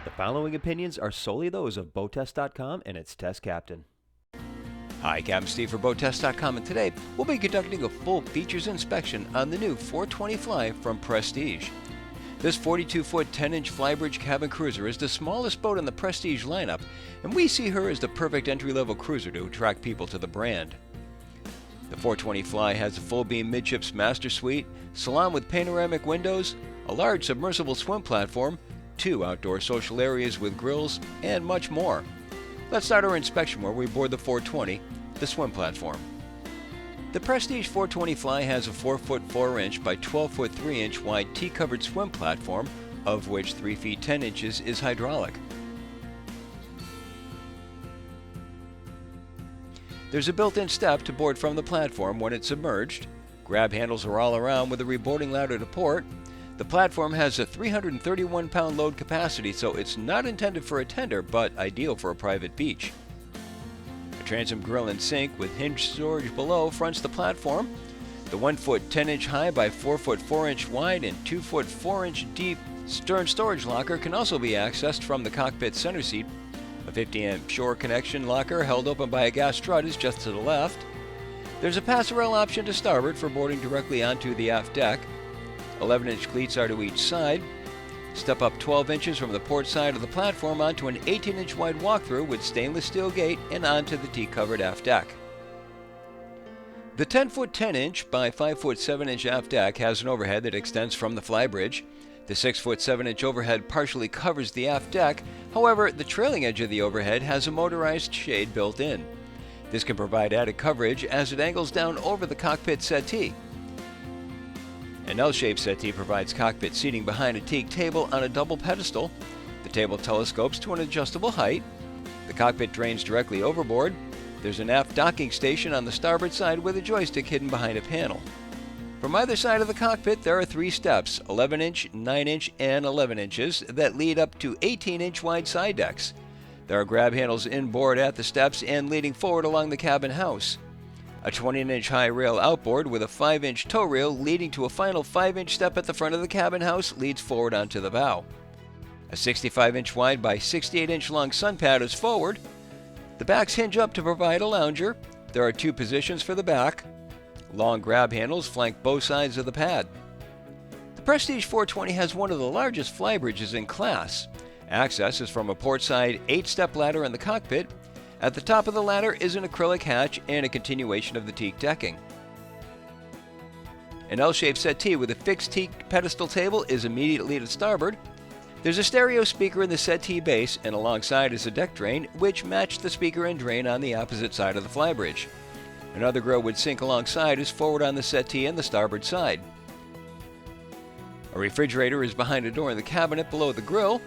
The following opinions are solely those of BoatTEST.com and its test captain. Hi, Captain Steve for BoatTEST.com, and today we'll be conducting a full features inspection on the new 420 Fly from Prestige. This 42-foot 10-inch flybridge cabin cruiser is the smallest boat in the Prestige lineup, and we see her as the perfect entry-level cruiser to attract people to the brand. The 420 Fly has a full-beam midships master suite, salon with panoramic windows, a large submersible swim platform, 2 outdoor social areas with grills, and much more. Let's start our inspection where we board the 420, the swim platform. The Prestige 420 Fly has a 4-foot 4-inch by 12-foot 3-inch wide T-covered swim platform, of which 3 feet 10 inches is hydraulic. There's a built-in step to board from the platform when it's submerged. Grab handles are all around with a reboarding ladder to port. The platform has a 331-pound load capacity, so it's not intended for a tender, but ideal for a private beach. A transom grill and sink with hinged storage below fronts the platform. The 1-foot 10-inch high by 4-foot 4-inch wide and 2-foot 4-inch deep stern storage locker can also be accessed from the cockpit center seat. A 50-amp shore connection locker held open by a gas strut is just to the left. There's a passerelle option to starboard for boarding directly onto the aft deck. 11-inch cleats are to each side. Step up 12 inches from the port side of the platform onto an 18-inch wide walkthrough with stainless steel gate and onto the T-covered aft deck. The 10-foot 10-inch by 5-foot 7-inch aft deck has an overhead that extends from the flybridge. The 6-foot 7-inch overhead partially covers the aft deck. However, the trailing edge of the overhead has a motorized shade built in. This can provide added coverage as it angles down over the cockpit settee. An L-shaped settee provides cockpit seating behind a teak table on a double pedestal. The table telescopes to an adjustable height. The cockpit drains directly overboard. There's an aft docking station on the starboard side with a joystick hidden behind a panel. From either side of the cockpit there are 3 steps, 11-inch, 9-inch, and 11 inches, that lead up to 18-inch wide side decks. There are grab handles inboard at the steps and leading forward along the cabin house. A 20-inch high rail outboard with a 5-inch tow rail leading to a final 5-inch step at the front of the cabin house leads forward onto the bow. A 65-inch wide by 68-inch long sun pad is forward. The backs hinge up to provide a lounger. There are 2 positions for the back. Long grab handles flank both sides of the pad. The Prestige 420 has one of the largest flybridges in class. Access is from a portside 8-step ladder in the cockpit. At the top of the ladder is an acrylic hatch and a continuation of the teak decking. An L-shaped settee with a fixed teak pedestal table is immediately to starboard. There's a stereo speaker in the settee base, and alongside is a deck drain, which match the speaker and drain on the opposite side of the flybridge. Another grill with sink alongside is forward on the settee and the starboard side. A refrigerator is behind a door in the cabinet below the grill.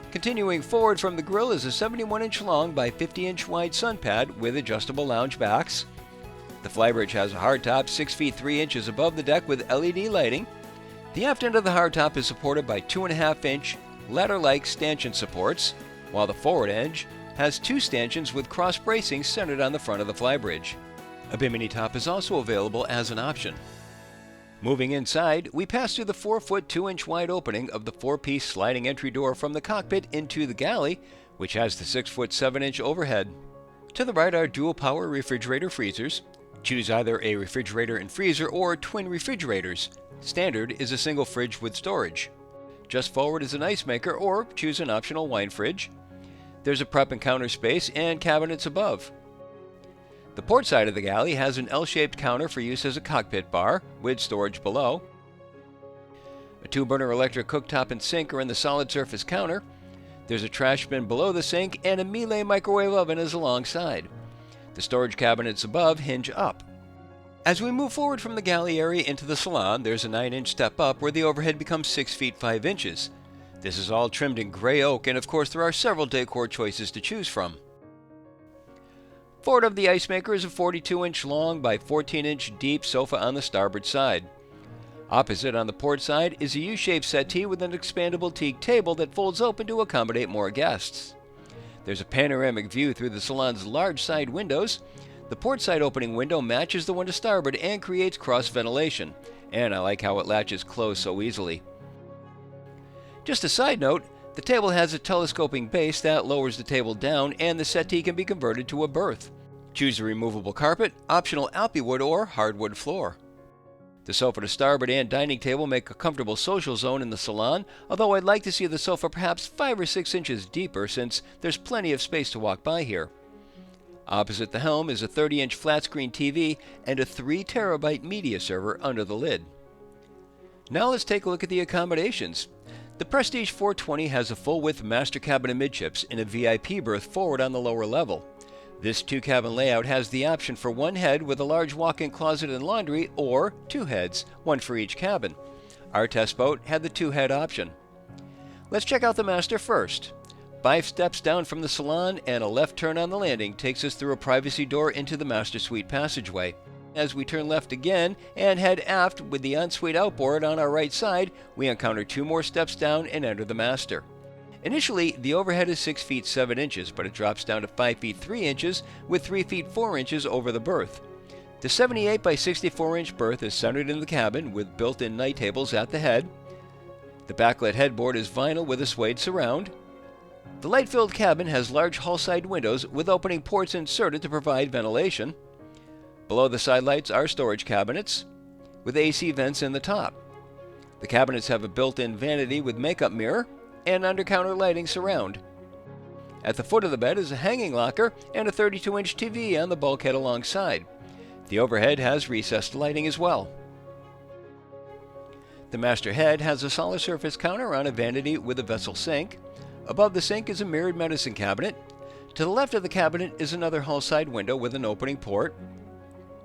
Continuing forward from the grill is a 71-inch long by 50-inch wide sun pad with adjustable lounge backs. The flybridge has a hardtop 6 feet 3 inches above the deck with LED lighting. The aft end of the hardtop is supported by 2.5-inch ladder-like stanchion supports, while the forward edge has 2 stanchions with cross bracing centered on the front of the flybridge. A bimini top is also available as an option. Moving inside, we pass through the 4-foot 2-inch wide opening of the 4-piece sliding entry door from the cockpit into the galley, which has the 6-foot 7-inch overhead. To the right are dual power refrigerator freezers. Choose either a refrigerator and freezer or twin refrigerators. Standard is a single fridge with storage. Just forward is an ice maker, or choose an optional wine fridge. There's a prep and counter space and cabinets above. The port side of the galley has an L-shaped counter for use as a cockpit bar, with storage below. A 2-burner electric cooktop and sink are in the solid surface counter. There's a trash bin below the sink, and a Miele microwave oven is alongside. The storage cabinets above hinge up. As we move forward from the galley area into the salon, there's a 9-inch step up where the overhead becomes 6 feet 5 inches. This is all trimmed in gray oak, and of course there are several decor choices to choose from. Forward of the ice maker is a 42-inch long by 14-inch deep sofa on the starboard side. Opposite on the port side is a U-shaped settee with an expandable teak table that folds open to accommodate more guests. There's a panoramic view through the salon's large side windows. The port side opening window matches the one to starboard and creates cross ventilation, and I like how it latches closed so easily. Just a side note, The table has a telescoping base that lowers the table down, and the settee can be converted to a berth. Choose a removable carpet, optional Alpi wood or hardwood floor. The sofa to starboard and dining table make a comfortable social zone in the salon, although I'd like to see the sofa perhaps 5 or 6 inches deeper since there's plenty of space to walk by here. Opposite the helm is a 30-inch flat-screen TV and a 3 terabyte media server under the lid. Now let's take a look at the accommodations. The Prestige 420 has a full-width master cabin amidships and a VIP berth forward on the lower level. This 2-cabin layout has the option for 1 head with a large walk-in closet and laundry, or 2 heads, 1 for each cabin. Our test boat had the 2-head option. Let's check out the master first. 5 steps down from the salon and a left turn on the landing takes us through a privacy door into the master suite passageway. As we turn left again and head aft with the ensuite outboard on our right side, we encounter 2 more steps down and enter the master. Initially, the overhead is 6 feet 7 inches, but it drops down to 5 feet 3 inches with 3 feet 4 inches over the berth. The 78 by 64 inch berth is centered in the cabin with built-in night tables at the head. The backlit headboard is vinyl with a suede surround. The light-filled cabin has large hull-side windows with opening ports inserted to provide ventilation. Below the side lights are storage cabinets with AC vents in the top. The cabinets have a built-in vanity with makeup mirror and under-counter lighting surround. At the foot of the bed is a hanging locker and a 32-inch TV on the bulkhead alongside. The overhead has recessed lighting as well. The master head has a solid surface counter on a vanity with a vessel sink. Above the sink is a mirrored medicine cabinet. To the left of the cabinet is another hull side window with an opening port.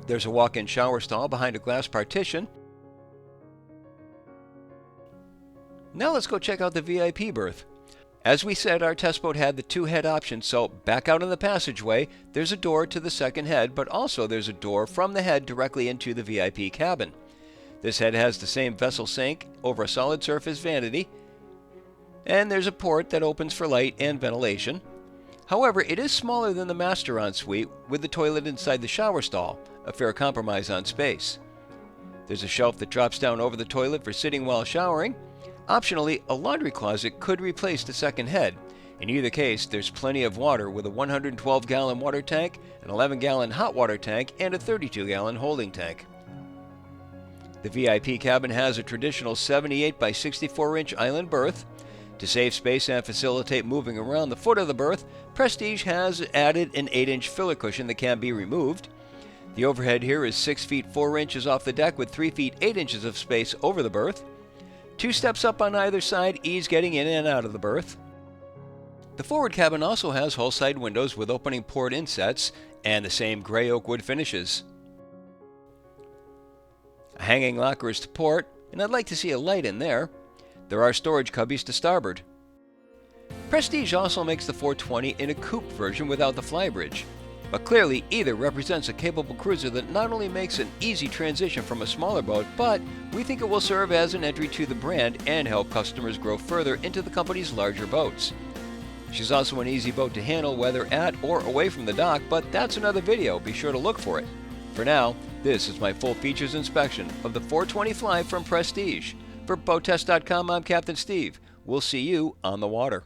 There's a walk-in shower stall behind a glass partition. Now let's go check out the VIP berth. As we said, our test boat had the 2-head option, so back out in the passageway, there's a door to the second head, but also there's a door from the head directly into the VIP cabin. This head has the same vessel sink over a solid surface vanity, and there's a port that opens for light and ventilation. However, it is smaller than the master ensuite with the toilet inside the shower stall, a fair compromise on space. There's a shelf that drops down over the toilet for sitting while showering. Optionally, a laundry closet could replace the second head. In either case, there's plenty of water with a 112-gallon water tank, an 11-gallon hot water tank, and a 32-gallon holding tank. The VIP cabin has a traditional 78 by 64-inch island berth. To save space and facilitate moving around the foot of the berth, Prestige has added an 8-inch filler cushion that can be removed. The overhead here is 6 feet 4 inches off the deck with 3 feet 8 inches of space over the berth. 2 steps up on either side ease getting in and out of the berth. The forward cabin also has hull-side windows with opening port insets and the same gray oak wood finishes. A hanging locker is to port, and I'd like to see a light in there. There are storage cubbies to starboard. Prestige also makes the 420 in a coupe version without the flybridge, but clearly either represents a capable cruiser that not only makes an easy transition from a smaller boat, but we think it will serve as an entry to the brand and help customers grow further into the company's larger boats. She's also an easy boat to handle whether at or away from the dock, but that's another video, be sure to look for it. For now, this is my full features inspection of the 420 Fly from Prestige. For BoatTEST.com, I'm Captain Steve. We'll see you on the water.